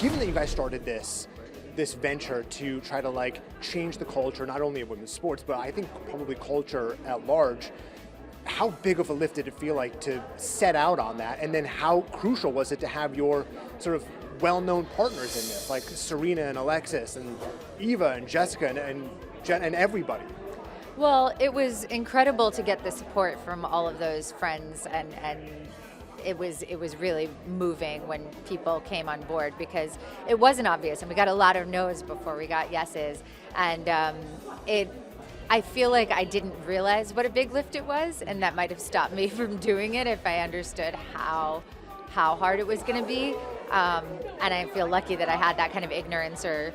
given that you guys started this venture to try to like change the culture, not only of women's sports, but I think probably culture at large, how big of a lift did it feel like to set out on that? And then how crucial was it to have your sort of well-known partners in this, like Serena and Alexis and Eva and Jessica and Jen and everybody? Well, it was incredible to get the support from all of those friends, and it was really moving when people came on board, because it wasn't obvious, and we got a lot of no's before we got yeses, and I feel like I didn't realize what a big lift it was, and that might have stopped me from doing it if I understood how hard it was going to be. And I feel lucky that I had that kind of ignorance or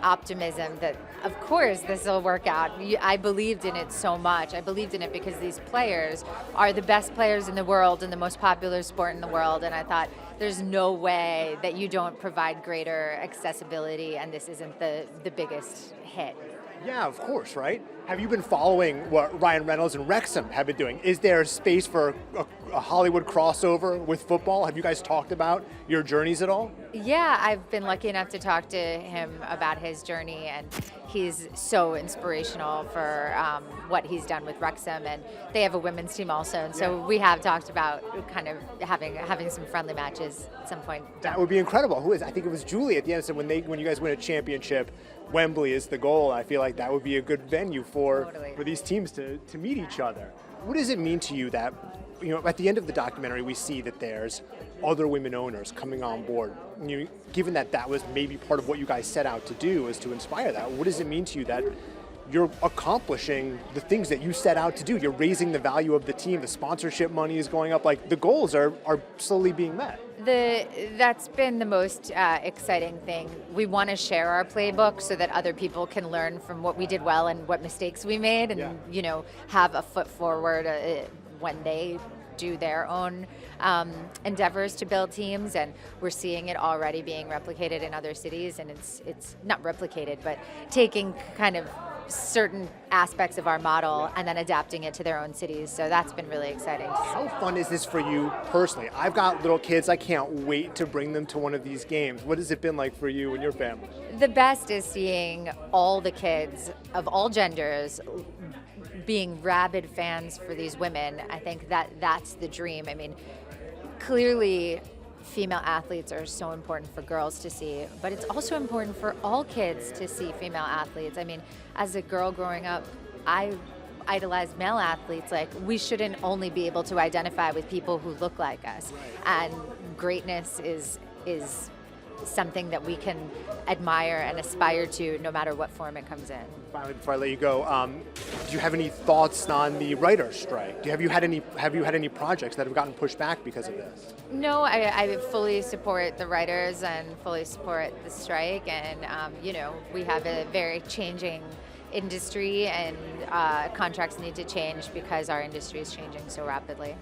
optimism that, of course, this will work out. I believed in it so much. I believed in it because these players are the best players in the world and the most popular sport in the world. And I thought, there's no way that you don't provide greater accessibility and this isn't the biggest hit. Yeah, of course, right? Have you been following what Ryan Reynolds and Wrexham have been doing? Is there space for a Hollywood crossover with football? Have you guys talked about your journeys at all? Yeah, I've been lucky enough to talk to him about his journey, and he's so inspirational for what he's done with Wrexham, and they have a women's team also, and so we have talked about kind of having some friendly matches at some point. That would be incredible. Who is? I think it was Julie at the end said when you guys win a championship, Wembley is the goal. I feel like that would be a good venue for these teams to meet each other. What does it mean to you that, at the end of the documentary, we see that there's other women owners coming on board? Given that was maybe part of what you guys set out to do, is to inspire that, what does it mean to you that you're accomplishing the things that you set out to do? You're raising the value of the team, the sponsorship money is going up, like the goals are slowly being met. That's been the most exciting thing. We want to share our playbook so that other people can learn from what we did well and what mistakes we made, and have a foot forward when they do their own endeavors to build teams. And we're seeing it already being replicated in other cities, and it's not replicated, but taking kind of certain aspects of our model and then adapting it to their own cities. So that's been really exciting. How fun is this for you personally? I've got little kids. I can't wait to bring them to one of these games. What has it been like for you and your family? The best is seeing all the kids of all genders being rabid fans for these women. I think that's the dream. I mean, clearly female athletes are so important for girls to see, but it's also important for all kids to see female athletes. I mean, as a girl growing up, I idolized male athletes. Like, we shouldn't only be able to identify with people who look like us. And greatness is something that we can admire and aspire to, no matter what form it comes in. Finally, before I let you go, do you have any thoughts on the writer's strike? Have you had any projects that have gotten pushed back because of this? No, I fully support the writers and fully support the strike, and we have a very changing industry, and contracts need to change because our industry is changing so rapidly.